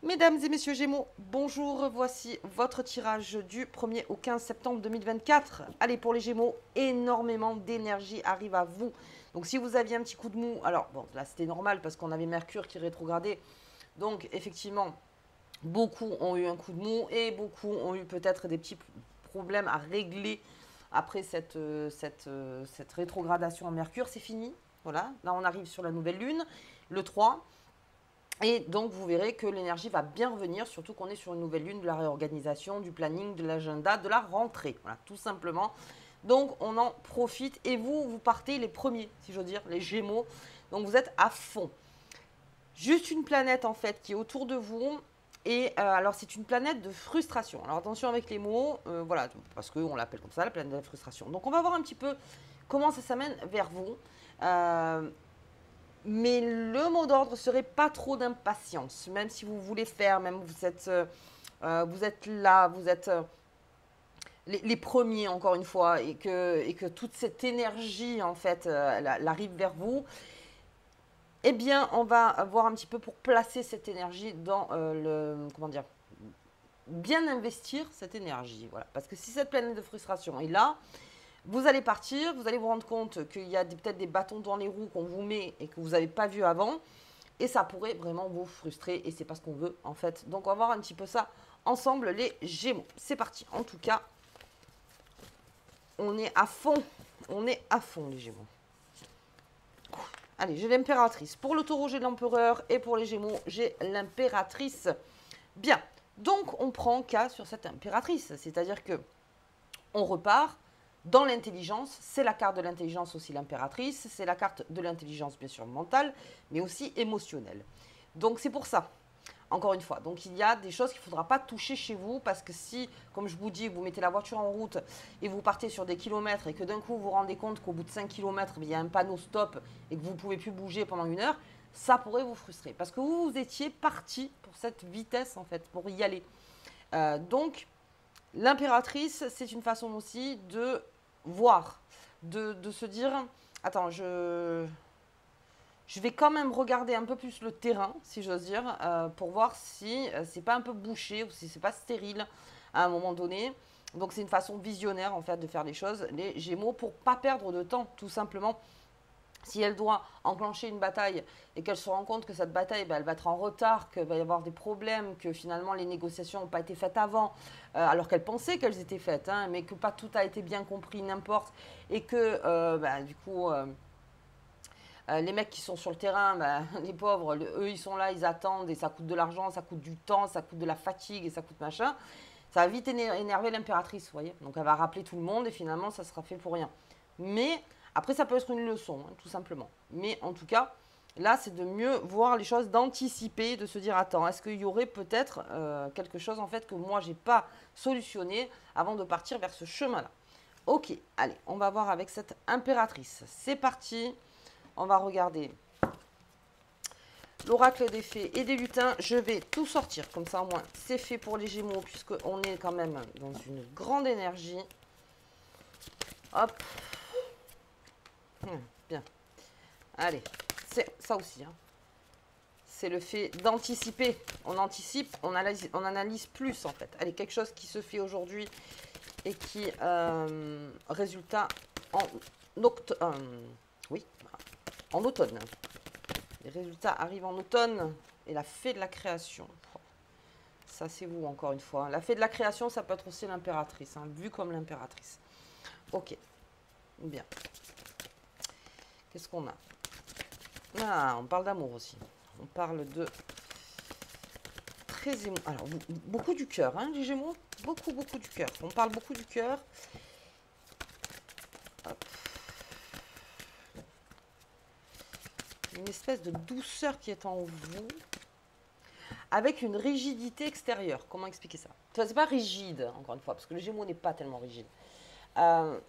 Mesdames et messieurs Gémeaux, bonjour, voici votre tirage du 1er au 15 septembre 2024. Allez, pour les Gémeaux, énormément d'énergie arrive à vous. Donc si vous aviez un petit coup de mou, alors bon, là c'était normal parce qu'on avait Mercure qui rétrogradait. Donc effectivement, beaucoup ont eu un coup de mou et beaucoup ont eu peut-être des petits problèmes à régler après cette rétrogradation en Mercure. C'est fini, voilà. Là on arrive sur la nouvelle lune, le 3. Et donc, vous verrez que l'énergie va bien revenir, surtout qu'on est sur une nouvelle lune, de la réorganisation, du planning, de l'agenda, de la rentrée. Voilà, tout simplement. Donc, on en profite. Et vous, vous partez les premiers, si j'ose dire, les Gémeaux. Donc, vous êtes à fond. Juste une planète, en fait, qui est autour de vous. Et alors, c'est une planète de frustration. Alors, attention avec les mots, voilà, parce qu'on l'appelle comme ça, la planète de la frustration. Donc, on va voir un petit peu comment ça s'amène vers vous. Mais le mot d'ordre serait pas trop d'impatience, même si vous voulez faire, même vous êtes là, vous êtes les premiers encore une fois, et que toute cette énergie en fait, elle arrive vers vous. Eh bien, on va voir un petit peu pour placer cette énergie dans comment dire, bien investir cette énergie, voilà. Parce que si cette planète de frustration est là, vous allez partir, vous allez vous rendre compte qu'il y a peut-être des bâtons dans les roues qu'on vous met et que vous n'avez pas vu avant. Et ça pourrait vraiment vous frustrer et c'est pas ce qu'on veut en fait. Donc on va voir un petit peu ça ensemble les Gémeaux. C'est parti. En tout cas, on est à fond. On est à fond les Gémeaux. Allez, j'ai l'impératrice. Pour le taureau, j'ai l'empereur. Et pour les Gémeaux, j'ai l'impératrice. Bien. Donc on prend cas sur cette impératrice. C'est-à-dire que on repart dans l'intelligence. C'est la carte de l'intelligence aussi, l'impératrice. C'est la carte de l'intelligence, bien sûr, mentale, mais aussi émotionnelle. Donc c'est pour ça. Encore une fois, donc il y a des choses qu'il ne faudra pas toucher chez vous parce que si, comme je vous dis, vous mettez la voiture en route et vous partez sur des kilomètres et que d'un coup vous vous rendez compte qu'au bout de 5 kilomètres, il y a un panneau stop et que vous ne pouvez plus bouger pendant 1 heure, ça pourrait vous frustrer parce que vous étiez parti pour cette vitesse en fait, pour y aller. Donc l'impératrice, c'est une façon aussi de voir, de se dire, attends, je vais quand même regarder un peu plus le terrain, si j'ose dire, pour voir si c'est pas un peu bouché ou si c'est pas stérile à un moment donné. Donc c'est une façon visionnaire en fait de faire les choses, les Gémeaux, pour pas perdre de temps, tout simplement. Si elle doit enclencher une bataille et qu'elle se rend compte que cette bataille, elle va être en retard, qu'il va y avoir des problèmes, que finalement les négociations n'ont pas été faites avant, alors qu'elle pensait qu'elles étaient faites, hein, mais que pas tout a été bien compris, n'importe, et que du coup, les mecs qui sont sur le terrain, les pauvres, eux ils sont là, ils attendent, et ça coûte de l'argent, ça coûte du temps, ça coûte de la fatigue, et ça coûte machin. Ça va vite énerver l'impératrice, vous voyez. Donc elle va rappeler tout le monde, et finalement ça sera fait pour rien. Mais après, ça peut être une leçon, hein, tout simplement. Mais en tout cas, là, c'est de mieux voir les choses, d'anticiper, de se dire, attends, est-ce qu'il y aurait peut-être quelque chose, en fait, que moi, j'ai pas solutionné avant de partir vers ce chemin-là. Ok, allez, on va voir avec cette impératrice. C'est parti, on va regarder l'oracle des fées et des lutins. Je vais tout sortir, comme ça, au moins, c'est fait pour les Gémeaux, puisqu'on est quand même dans une grande énergie. Hop. Bien. Allez, c'est ça aussi. Hein. C'est le fait d'anticiper. On anticipe, on analyse plus en fait. Allez, quelque chose qui se fait aujourd'hui et qui, résultat en, oui, en automne. Les résultats arrivent en automne et la fée de la création. Ça, c'est vous, encore une fois. La fée de la création, ça peut être aussi l'impératrice, hein, vue comme l'impératrice. Ok, bien. Qu'est-ce qu'on a? Ah, on parle d'amour aussi. On parle de très émo... Alors, beaucoup du cœur, hein, les Gémeaux. Beaucoup, beaucoup du cœur. On parle beaucoup du cœur. Une espèce de douceur qui est en vous, avec une rigidité extérieure. Comment expliquer ça? C'est pas rigide, encore une fois, parce que le Gémeaux n'est pas tellement rigide. Ouais,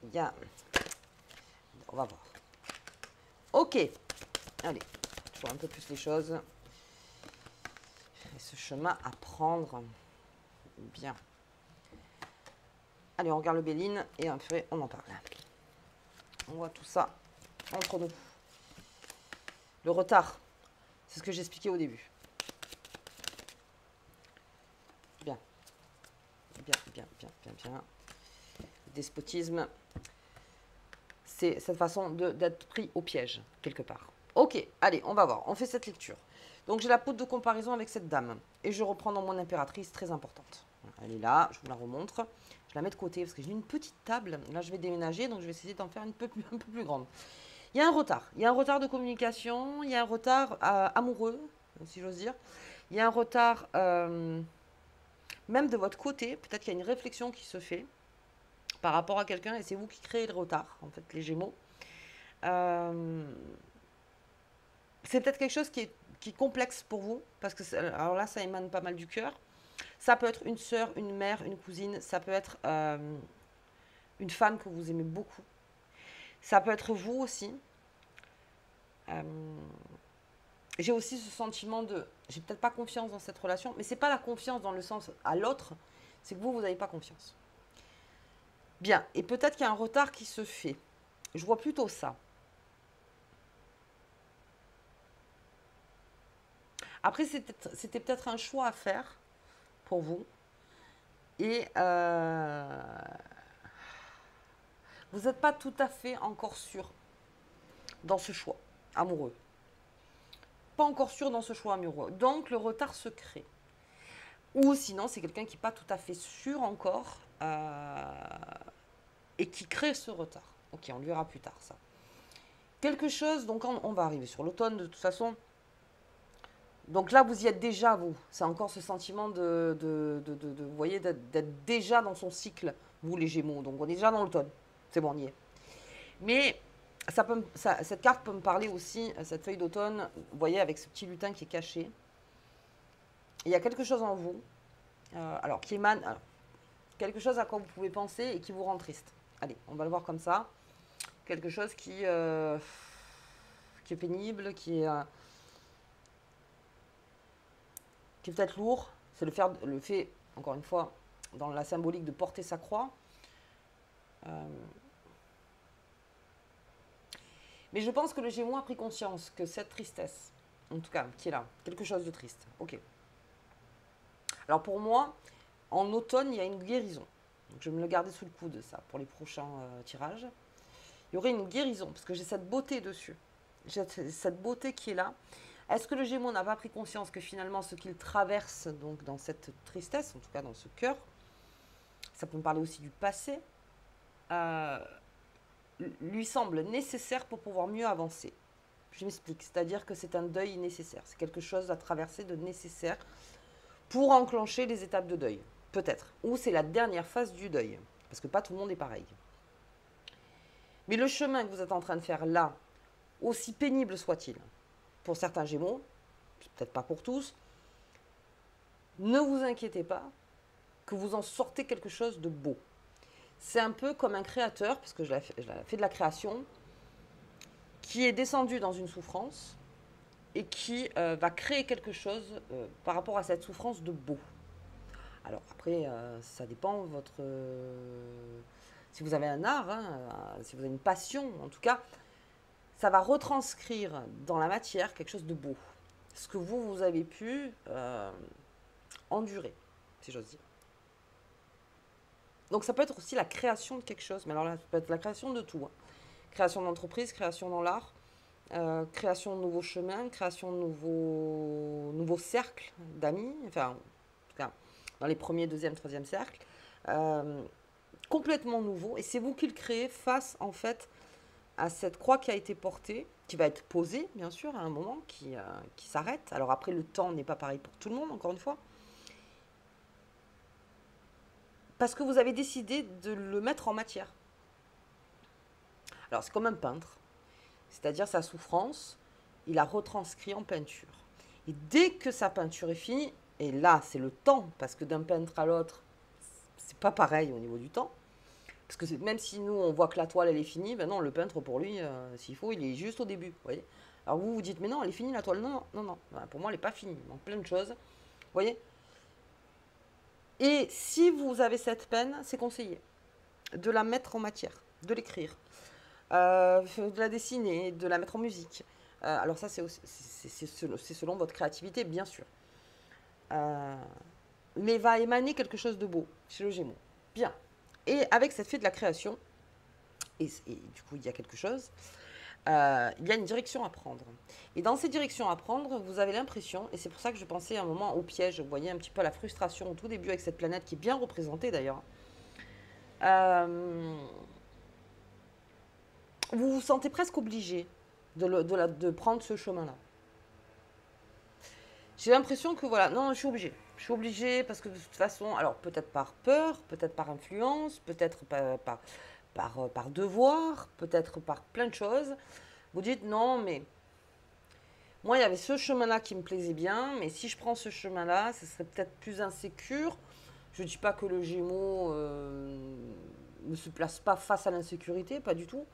il y a... On va voir. Ok, allez, je vois un peu plus les choses. Et ce chemin à prendre. Bien. Allez, on regarde le Béline et après on en parle. On voit tout ça entre nous. Le retard. C'est ce que j'expliquais au début. Bien. Bien, bien, bien, bien, bien. Despotisme, c'est cette façon d'être pris au piège, quelque part. Ok, allez, on va voir. On fait cette lecture. Donc, j'ai la poudre de comparaison avec cette dame. Et je reprends dans mon impératrice, très importante. Elle est là, je vous la remontre. Je la mets de côté parce que j'ai une petite table. Là, je vais déménager, donc je vais essayer d'en faire un peu plus grande. Il y a un retard. Il y a un retard de communication. Il y a un retard amoureux, si j'ose dire. Il y a un retard même de votre côté. Peut-être qu'il y a une réflexion qui se fait par rapport à quelqu'un et c'est vous qui créez le retard, en fait, les Gémeaux. C'est peut-être quelque chose qui est complexe pour vous, parce que, alors là, ça émane pas mal du cœur. Ça peut être une sœur, une mère, une cousine, ça peut être une femme que vous aimez beaucoup. Ça peut être vous aussi. J'ai aussi ce sentiment de, j'ai peut-être pas confiance dans cette relation, mais c'est pas la confiance dans le sens à l'autre, c'est que vous n'avez pas confiance. Bien, et peut-être qu'il y a un retard qui se fait. Je vois plutôt ça. Après, c'était peut-être un choix à faire pour vous. Et vous n'êtes pas tout à fait encore sûr dans ce choix amoureux. Pas encore sûr dans ce choix amoureux. Donc, le retard se crée. Ou sinon, c'est quelqu'un qui n'est pas tout à fait sûr encore et qui crée ce retard. Ok, on le verra plus tard, ça. Quelque chose, donc on va arriver sur l'automne de toute façon. Donc là, vous y êtes déjà, vous. C'est encore ce sentiment vous voyez, d'être déjà dans son cycle, vous les Gémeaux. Donc on est déjà dans l'automne. C'est bon, on y est. Mais cette carte peut me parler aussi, cette feuille d'automne, vous voyez, avec ce petit lutin qui est caché. Il y a quelque chose en vous, alors qui émane, quelque chose à quoi vous pouvez penser et qui vous rend triste. Allez, on va le voir comme ça. Quelque chose qui est pénible, qui est peut-être lourd. C'est le fait, encore une fois, dans la symbolique de porter sa croix. Mais je pense que le Gémeaux a pris conscience que cette tristesse, en tout cas, qui est là, quelque chose de triste. Ok. Alors pour moi, en automne, il y a une guérison. Donc je vais me le garder sous le coude, ça, pour les prochains tirages. Il y aurait une guérison, parce que j'ai cette beauté dessus. J'ai cette beauté qui est là. Est-ce que le Gémeaux n'a pas pris conscience que finalement, ce qu'il traverse donc dans cette tristesse, en tout cas dans ce cœur, ça peut me parler aussi du passé, lui semble nécessaire pour pouvoir mieux avancer. Je m'explique, c'est-à-dire que c'est un deuil nécessaire. C'est quelque chose à traverser de nécessaire pour enclencher les étapes de deuil, peut-être. Ou c'est la dernière phase du deuil, parce que pas tout le monde est pareil. Mais le chemin que vous êtes en train de faire là, aussi pénible soit-il, pour certains Gémeaux, peut-être pas pour tous, ne vous inquiétez pas que vous en sortez quelque chose de beau. C'est un peu comme un créateur, parce que je fait de la création, qui est descendu dans une souffrance et qui va créer quelque chose par rapport à cette souffrance de beau. Alors après, ça dépend si vous avez un art, si vous avez une passion, en tout cas, ça va retranscrire dans la matière quelque chose de beau. Ce que vous avez pu endurer, si j'ose dire. Donc ça peut être aussi la création de quelque chose, mais alors là, ça peut être la création de tout. Création d'entreprise, création dans l'art, création de nouveaux chemins, création de nouveaux cercles d'amis, enfin, en tout cas, dans les premiers, deuxième, troisième cercles, complètement nouveau, et c'est vous qui le créez face, en fait, à cette croix qui a été portée, qui va être posée, bien sûr, à un moment, qui s'arrête. Alors après, le temps n'est pas pareil pour tout le monde, encore une fois, parce que vous avez décidé de le mettre en matière. Alors, c'est comme un peintre, c'est-à-dire sa souffrance, il a retranscrit en peinture. Et dès que sa peinture est finie, et là, c'est le temps, parce que d'un peintre à l'autre, c'est pas pareil au niveau du temps, parce que même si nous, on voit que la toile, elle est finie, ben non, le peintre, pour lui, s'il faut, il est juste au début, vous voyez. Alors vous vous dites, mais non, elle est finie, la toile. Non, non, non, ben, pour moi, elle n'est pas finie. Donc, plein de choses, vous voyez. Et si vous avez cette peine, c'est conseillé de la mettre en matière, de l'écrire, de la dessiner, de la mettre en musique, Alors ça, c'est selon votre créativité, bien sûr. Mais va émaner quelque chose de beau chez le Gémeaux. Bien. Et avec cette fée de la création, et du coup, il y a quelque chose, il y a une direction à prendre. Et dans ces directions à prendre, vous avez l'impression, et c'est pour ça que je pensais à un moment au piège, vous voyez un petit peu la frustration au tout début avec cette planète qui est bien représentée d'ailleurs. Vous vous sentez presque obligé de prendre ce chemin-là. J'ai l'impression que voilà, non, je suis obligée. Je suis obligée parce que de toute façon, alors peut-être par peur, peut-être par influence, peut-être par devoir, peut-être par plein de choses. Vous dites non, mais moi, il y avait ce chemin-là qui me plaisait bien, mais si je prends ce chemin-là, ce serait peut-être plus insécure. Je ne dis pas que le Gémeaux ne se place pas face à l'insécurité, pas du tout.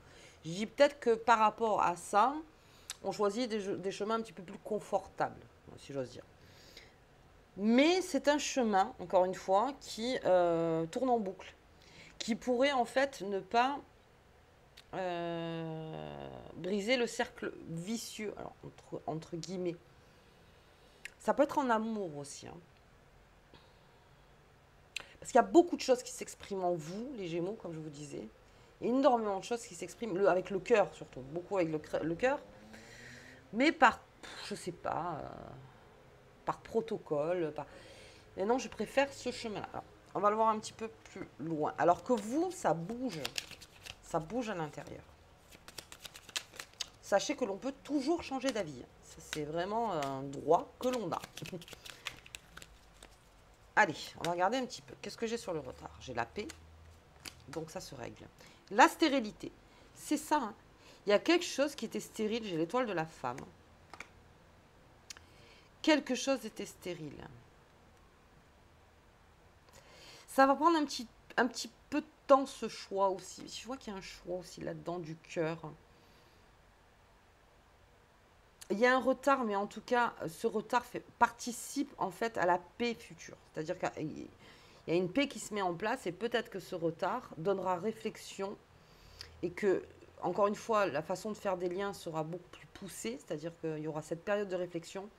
Je dis peut-être que par rapport à ça, on choisit des chemins un petit peu plus confortables, si j'ose dire. Mais c'est un chemin, encore une fois, qui tourne en boucle, qui pourrait en fait ne pas briser le cercle vicieux, alors entre guillemets. Ça peut être en amour aussi. Hein. Parce qu'il y a beaucoup de choses qui s'expriment en vous, les Gémeaux, comme je vous disais. Il y a énormément de choses qui s'expriment avec le cœur, surtout. Beaucoup avec le cœur. Mais par, je sais pas, par protocole. Et non, je préfère ce chemin-là. Alors, on va le voir un petit peu plus loin. Alors que vous, ça bouge. Ça bouge à l'intérieur. Sachez que l'on peut toujours changer d'avis. Ça, c'est vraiment un droit que l'on a. Allez, on va regarder un petit peu. Qu'est-ce que j'ai sur le retard? J'ai la paix, donc ça se règle. La stérilité, c'est ça. Hein. Il y a quelque chose qui était stérile. J'ai l'étoile de la femme. Quelque chose était stérile. Ça va prendre un petit peu de temps, ce choix aussi. Je vois qu'il y a un choix aussi là-dedans du cœur. Il y a un retard, mais en tout cas, ce retard participe en fait à la paix future. C'est-à-dire qu'il y a une paix qui se met en place et peut-être que ce retard donnera réflexion et que, encore une fois, la façon de faire des liens sera beaucoup plus poussée, c'est-à-dire qu'il y aura cette période de réflexion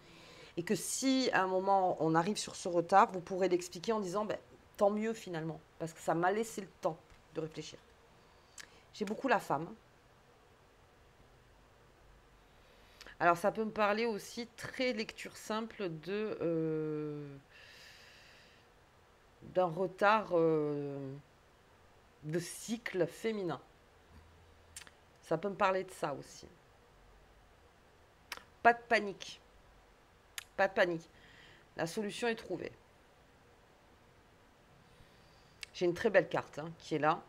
et que si à un moment on arrive sur ce retard, vous pourrez l'expliquer en disant ben, tant mieux finalement, parce que ça m'a laissé le temps de réfléchir. J'ai beaucoup la femme. Alors ça peut me parler aussi très lecture simple d'un retard de cycle féminin. Ça peut me parler de ça aussi. Pas de panique. Pas de panique. La solution est trouvée. J'ai une très belle carte hein, qui est là.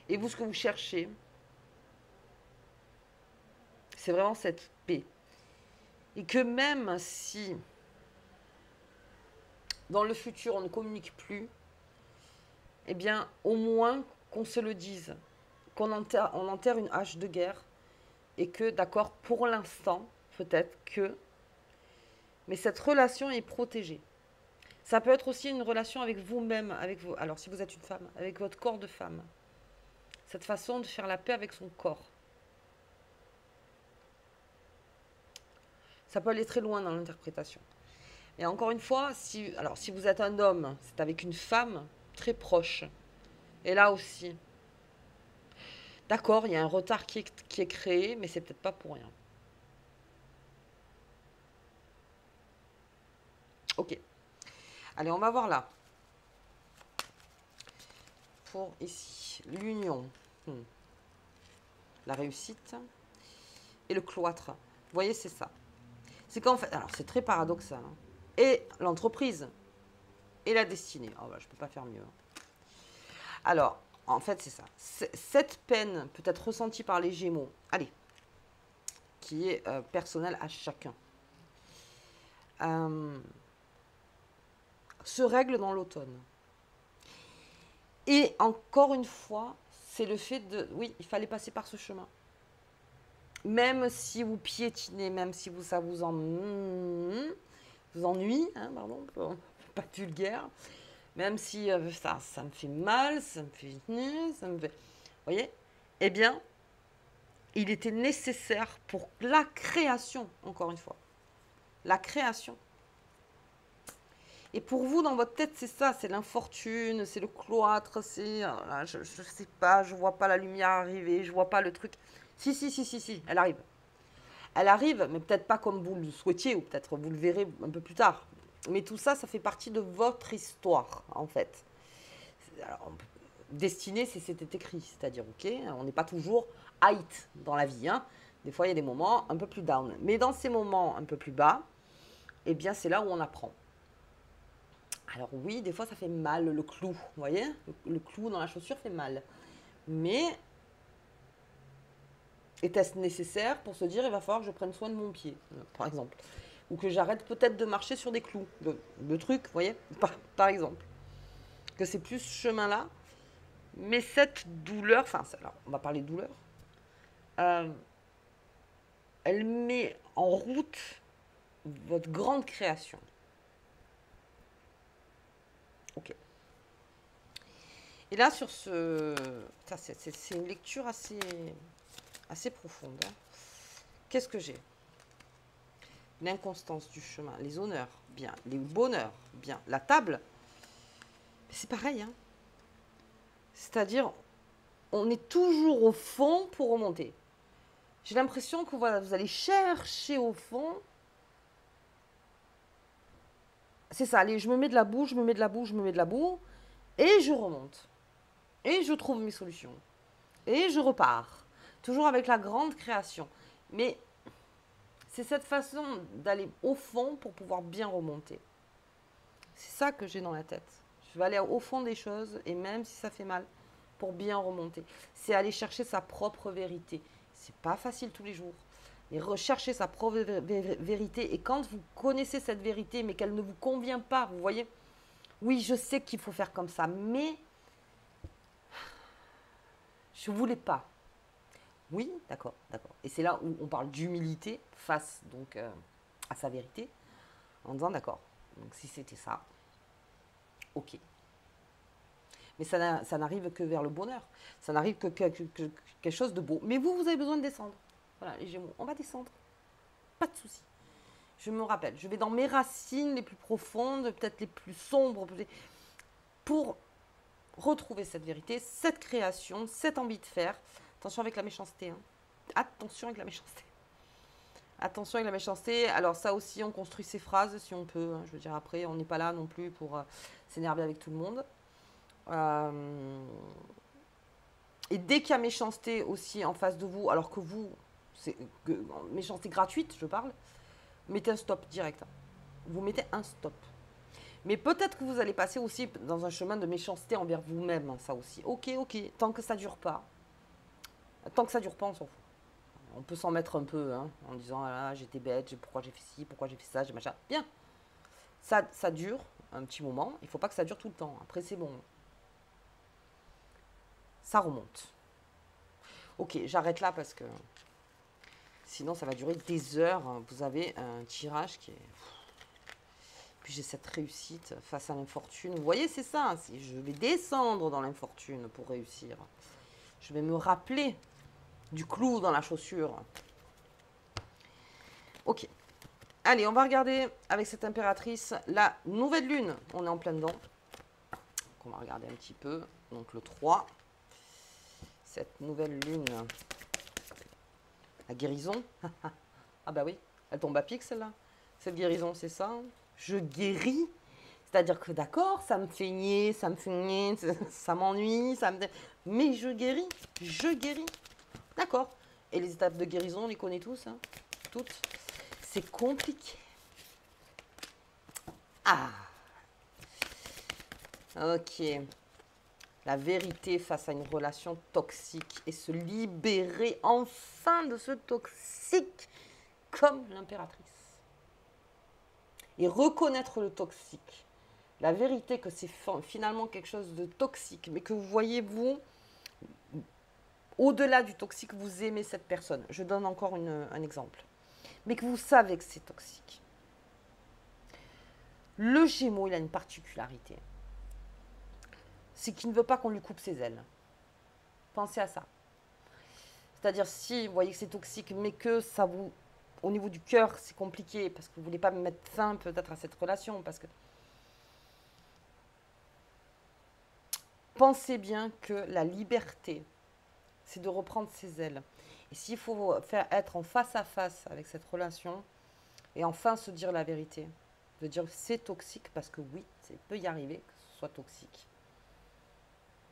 Et vous, ce que vous cherchez, c'est vraiment cette paix. Et que même si dans le futur on ne communique plus, eh bien au moins qu'on se le dise, qu'on enterre une hache de guerre et que d'accord pour l'instant peut-être que, mais cette relation est protégée. Ça peut être aussi une relation avec vous-même, alors si vous êtes une femme, avec votre corps de femme. Cette façon de faire la paix avec son corps. Ça peut aller très loin dans l'interprétation. Et encore une fois, si vous êtes un homme, c'est avec une femme très proche. Et là aussi, d'accord, il y a un retard qui est créé, mais c'est peut-être pas pour rien. Ok. Allez, on va voir là. Pour ici, l'union, la réussite et le cloître. Vous voyez, c'est ça. C'est qu'en fait, alors c'est très paradoxal. Hein. Et l'entreprise et la destinée. Oh, bah, je ne peux pas faire mieux. Alors, en fait, c'est ça. Cette peine peut être ressentie par les Gémeaux. Allez, qui est personnelle à chacun. Se règle dans l'automne. Et encore une fois, c'est le fait de... Oui, il fallait passer par ce chemin. Même si vous piétinez, même si ça vous ennuie, hein, pardon, pas vulgaire, même si ça me fait mal, ça me fait... Vous voyez? Eh bien, il était nécessaire pour la création, encore une fois. La création. Et pour vous, dans votre tête, c'est ça, c'est l'infortune, c'est le cloître, c'est... je ne sais pas, je vois pas la lumière arriver, je vois pas le truc. Si, elle arrive. Elle arrive, mais peut-être pas comme vous le souhaitiez, ou peut-être vous le verrez un peu plus tard. Mais tout ça, ça fait partie de votre histoire, en fait. Alors, destinée, c'était écrit, c'est-à-dire, ok, on n'est pas toujours height dans la vie, hein. Des fois, il y a des moments un peu plus down. Mais dans ces moments un peu plus bas, eh bien, c'est là où on apprend. Alors oui, des fois, ça fait mal, le clou, vous voyez, le clou dans la chaussure fait mal. Mais était-ce nécessaire pour se dire, il va falloir que je prenne soin de mon pied, par exemple, ou que j'arrête peut-être de marcher sur des clous, le truc, vous voyez, par exemple, que c'est plus ce chemin-là. Mais cette douleur, enfin, alors, on va parler de douleur, elle met en route votre grande création. Ok. Et là, sur ce... C'est une lecture assez profonde. Hein. Qu'est-ce que j'ai? L'inconstance du chemin, les honneurs, bien. Les bonheurs, bien. La table, c'est pareil. Hein. C'est-à-dire, on est toujours au fond pour remonter. J'ai l'impression que voilà, vous allez chercher au fond. C'est ça, allez, je me mets de la boue, je me mets de la boue, je me mets de la boue, et je remonte. Et je trouve mes solutions. Et je repars. Toujours avec la grande création. Mais c'est cette façon d'aller au fond pour pouvoir bien remonter. C'est ça que j'ai dans la tête. Je vais aller au fond des choses, et même si ça fait mal, pour bien remonter. C'est aller chercher sa propre vérité. C'est pas facile tous les jours. Mais rechercher sa propre vérité. Et quand vous connaissez cette vérité, mais qu'elle ne vous convient pas, vous voyez, oui, je sais qu'il faut faire comme ça, mais je ne voulais pas. Oui, d'accord. Et c'est là où on parle d'humilité face donc à sa vérité, en disant d'accord. Donc si c'était ça, ok. Mais ça n'arrive que vers le bonheur. Ça n'arrive que quelque chose de beau. Mais vous avez besoin de descendre. Voilà, les Gémeaux, on va descendre. Pas de souci. Je me rappelle, je vais dans mes racines les plus profondes, peut-être les plus sombres, pour retrouver cette vérité, cette création, cette envie de faire. Attention avec la méchanceté. Hein. Attention avec la méchanceté. Attention avec la méchanceté. Alors ça aussi, on construit ses phrases si on peut. Hein. Je veux dire, après, on n'est pas là non plus pour s'énerver avec tout le monde. Et dès qu'il y a méchanceté aussi en face de vous, alors que vous, c'est méchanceté gratuite, je parle, mettez un stop direct. Vous mettez un stop. Mais peut-être que vous allez passer aussi dans un chemin de méchanceté envers vous-même, ça aussi. Ok, tant que ça dure pas. Tant que ça dure pas, on s'en fout. On peut s'en mettre un peu, hein, en disant, ah, j'étais bête, pourquoi j'ai fait ci, pourquoi j'ai fait ça, j'ai machin. Bien. Ça dure un petit moment, il ne faut pas que ça dure tout le temps. Après, c'est bon. Ça remonte. Ok, j'arrête là parce que sinon, ça va durer des heures. Vous avez un tirage qui est... Puis j'ai cette réussite face à l'infortune. Vous voyez, c'est ça. Je vais descendre dans l'infortune pour réussir. Je vais me rappeler du clou dans la chaussure. Ok. Allez, on va regarder avec cette impératrice la nouvelle lune. On est en plein dedans. Donc on va regarder un petit peu. Donc le 3. Cette nouvelle lune. La guérison. Ah bah oui, elle tombe à pic celle-là. Cette guérison, c'est ça. Je guéris. C'est-à-dire que d'accord, ça me fait nier, ça m'ennuie, mais je guéris. D'accord. Et les étapes de guérison, on les connaît tous, hein, toutes. C'est compliqué. Ah. Ok. La vérité face à une relation toxique et se libérer enfin de ce toxique comme l'impératrice. Et reconnaître le toxique. La vérité que c'est finalement quelque chose de toxique, mais que vous voyez, vous, au-delà du toxique, vous aimez cette personne. Je donne encore un exemple. Mais que vous savez que c'est toxique. Le Gémeaux, il a une particularité. C'est qu'il ne veut pas qu'on lui coupe ses ailes. Pensez à ça. C'est-à-dire si vous voyez que c'est toxique, mais que ça vous, au niveau du cœur, c'est compliqué, parce que vous ne voulez pas mettre fin peut-être à cette relation, parce que pensez bien que la liberté, c'est de reprendre ses ailes. Et s'il faut faire être en face à face avec cette relation, et enfin se dire la vérité, de dire c'est toxique, parce que oui, ça peut y arriver que ce soit toxique,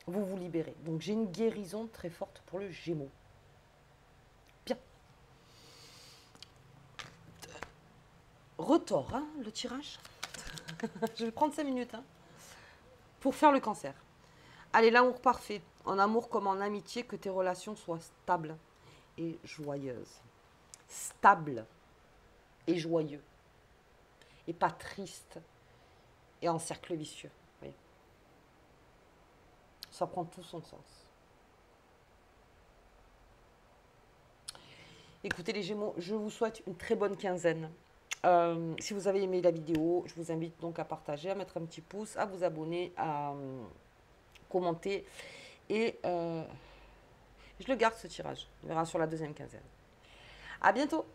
vous vous libérez. Donc j'ai une guérison très forte pour le Gémeaux. Bien. Retors, hein, le tirage. Je vais prendre 5 minutes hein, pour faire le Cancer. Allez, l'amour parfait. En amour comme en amitié, que tes relations soient stables et joyeuses. Stable et joyeux. Et pas triste et en cercle vicieux. Oui. Ça prend tout son sens. Écoutez les Gémeaux, je vous souhaite une très bonne quinzaine. Si vous avez aimé la vidéo, je vous invite donc à partager, à mettre un petit pouce, à vous abonner, à commenter. Et je le garde ce tirage. On verra sur la deuxième quinzaine. À bientôt!